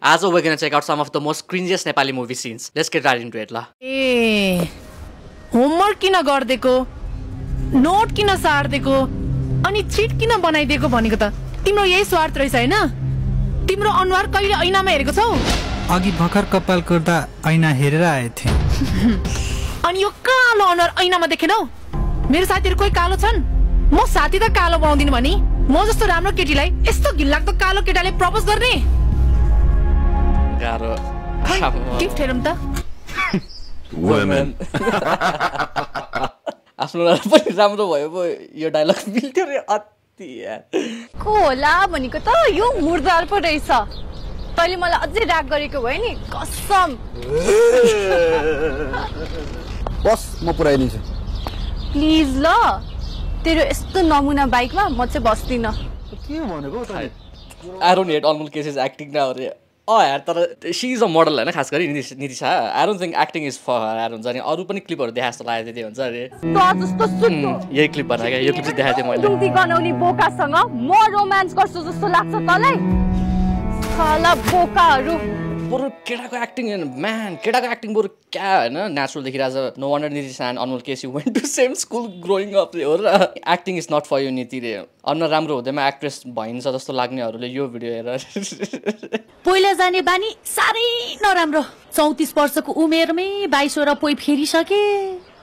As we're gonna check out some of the most cringiest Nepali movie scenes. Let's get right into it la. A homework किन गर्देको note किन सार्देको अनि chit किन बनाइदिएको भनेको त तिम्रो यही स्वार्थ रहेछ हैन तिम्रो अनुहार कहिले ऐनामा हेरेको छौ अघि भर्खर कपाल कोर्दा ऐना हेरेर आए थिए अनि यो कालो अनुहार ऐनामा देखेनौ मेरो साथीहरु कोही कालो छन् म साथी त कालो बनाउँदिन भनी म जस्तो राम्रो केटीलाई यस्तो घिनलाग्दो कालो केटाले प्रपोज गर्ने गाह्रो गिफ्ट हेरौँ त Women. आफ्नो पनि राम्रो भयो पो यो डायलग मिल्थ्यो रे अति यार को होला भनेको त यो मुर्दार पो रहेछ तैले मलाई अझै राग गरेको भए नि कसम बस म पुराइदिन्छु प्लिज ल तेरो यस्तो नमुना बाइकमा म चाहिँ बस्दिन के भनेको त I don't hate Anmol Kesari's acting now रे यार तर शी इज अ मोडल हैन खास गरी Nitisha I don't think acting is for her यार हुन्छ नि अरु पनि क्लिपहरु देखाए जस्तो लागेको थियो हुन्छ अरे त जस्तो सुत्तो यही क्लिप बनाएको यो क्लिप चाहिँ देखाएको थिएँ मैले दुधी गनाउने बोकासँग म रोमान्स गर्छु जस्तो लाग्छ तँलाई साला बोकाहरु बरु केटाको एक्टिङ म्यान केटाको एक्टिङ बरु क्या हैन नेचुरल देखिरहेछ no wonder Nitisha and Anmol KC went to same school growing up रे हो र acting is not for you Niti रे अनुहार राम्रो हुँदैमा एक्ट्रेस भइन्छ जस्तो लाग्नेहरूले यो भिडियो हेरेर पहिला जाने बानी साह्रै नराम्रो 34 वर्षको उमेरमै 22 वटा पोइ फेरिसके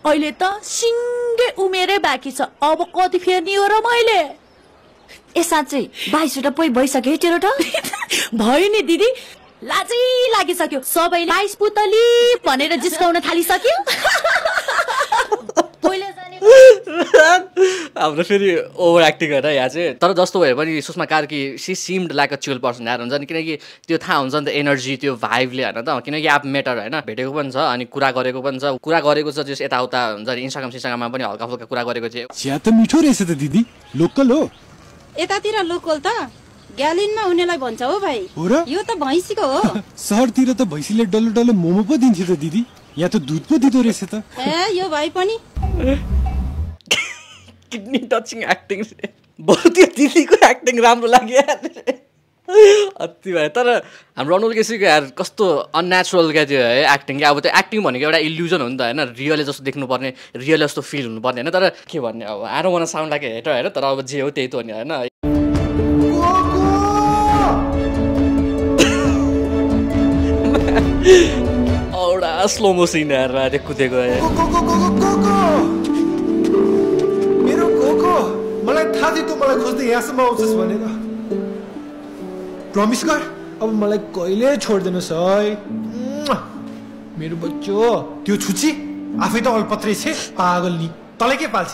अहिले त सिङ्गे उमेरै बाँकी छ अब कति फेर्ने हो र मैले ए साँच्चै 22 वटा पोइ भइसक्यो तेरो त भयो नि दिदी लाजै लागिसक्यो सबैले 22 पुतली भनेर जिस्काउन थालिसक्यो पहिला जाने हाम्रो फेरि ओभर एक्टिङ होइन यहाँ चाहिँ तर जस्तो भयो भने Sushma Karki she seemed like a chill person यार हुन्छ नि किनकि त्यो थाहा हुन्छ नि त एनर्जी त्यो भाइबले होइन त किनकि आप मेटर होइन भेटेको पनि छ अनि कुरा गरेको पनि छ कुरा गरेको छ जस यताउता हुन्छ नि इन्स्टाग्राममा पनि हल्का फुल्का कुरा गरेको थियो चिया त मिठो रहेछ त दिदी लोकल हो यतातिर लोकल त ग्यालिनमा हुनेलाई भन्छ हो भाइ हो र यो त भैँसीको हो शहरतिर त भैँसीले डल्लो डल्लो मोमो पो दिन्थ्यो त दिदी यहाँ त दुध पो दिँदो रहेछ त ए यो भाइ पनि किडनी टचिङ एक्टिङ बरु त्यो दिदीको एक्टिङ राम्रो लाग्यो अति भयो तर हाम्रो अनमोल केसीको यार कस्तो अननेचुरल क्या त्यो है एक्टिङ क्या अब त्यो एक्टिङ भनेको एउटा इल्युजन हो नि त होइन रियलै जस्तो देख्नुपर्ने रियल जस्तो फिल हुनुपर्ने होइन तर के भन्ने अब I don't want to sound like a hater होइन तर अब जे हो त्यही त हो नि होइन औडा स्लो मोसन हेरेर त्यो कुदेको मेरो कोको मलाई थाहा थियो मलाई खोज्दै यहाँसम्म आउँछस् भनेर प्रमिस गर अब मलाई कहिले छोड्दैनस् है मेरो बच्चो त्यो छुची आफै त अल्पत्रै छे पागल नि तँलाई के पाल्छ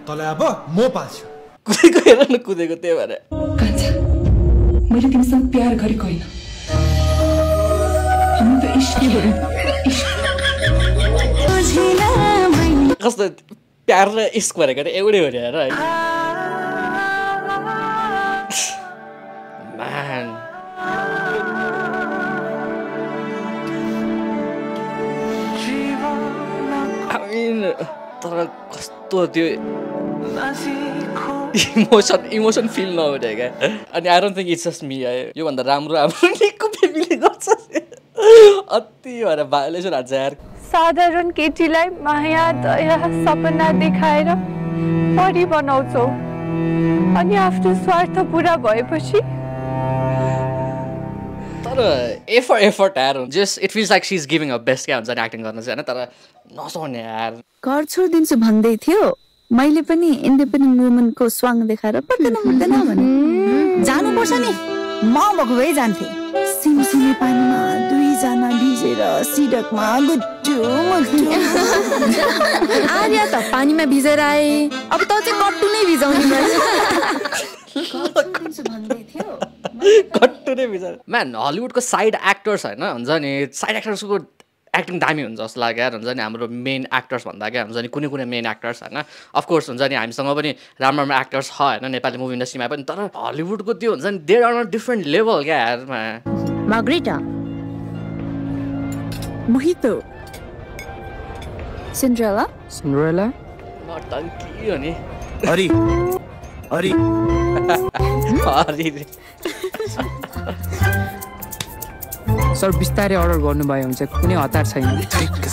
तँलाई अब म पाल्छु कुदेको हेर न कुदेको त्यही भएर कान्छा मैले तिमीसँग प्यार गरेको होइन हामी त इश्क कस्तो प्यार र इस्क भनेको त एउटै हो नि हेर है म्यान तर कस्तो त्यो इमोसन फिल नहुने क्या अनि I don't think it's just me है योभन्दा राम्रो हाम्रो निको फेमिली गर्छ अति भएर भाइलेसन हान्छ यार साधारण केटीलाई माया दया सपना देखाएर परी बनाउँछौ अनि आफ्नो स्वार्थ पुरा भएपछि तर एफर्ट यार just it feels like she is giving a best क्या हुन्छ नि एक्टिङ गर्न चाहिँ होइन तर नसुहाउने यार घर छोडिदिन्छु भन्दै थियो मैले पनि इन्डिपेन्डेन्ट वुमनको स्वाङ देखाएर पर्दैन भने जानुपर्छ नि म भएको भए जान्थे सिमसिमे पानीमा दुईजना भिजेर सिडकमा गुड्डु आर्या त पानीमा भिजेर आए अब त चाहिँ कट्टु नै भिजाउने भन्दै थियो कट्टु नै भिजाउने म्यान हलिउडको साइड एक्टर्स होइन हुन्छ नि साइड एक्टर्सको एक्टिङ दामी हुन्छ जस्तो लाग्यो यार हुन्छ नि हाम्रो मेन एक्टर्स भन्दा क्या हुन्छ नि कुनै मेन एक्टर्स होइन अफकोर्स हुन्छ नि हामीसँग पनि राम्रो एक्टर्स छ होइन नेपाली मुभी इन्डस्ट्रीमा पनि तर हलिउडको त्यो हुन्छ नि देयर आर डिफ्रेन्ट लेभल क्या यारमा मार्गरेटा मोहितो सिन्ड्रेला नटंकी हो नि हरि हरि सर बिस्तारै अर्डर गर्नुभयो हुन्छ कुनै हतार छैन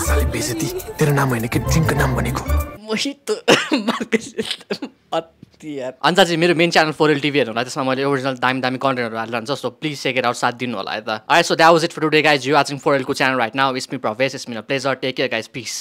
साले बेइज्जती तेरो नाम होइन कि ड्रिङ्कको नाम भनेको मोहितो अन्त चाहिँ मेरो मेन च्यानल 4L TV हेर्नु होला त्यसमा मैले ओरिजिनल दामी दामी कन्टेन्टहरू हालेर हुन्छ so please check it out साथ दिनु होला है त so that was it for today guys you watching 4L को channel right now it's me Prabesh it's me a pleasure take care guys piece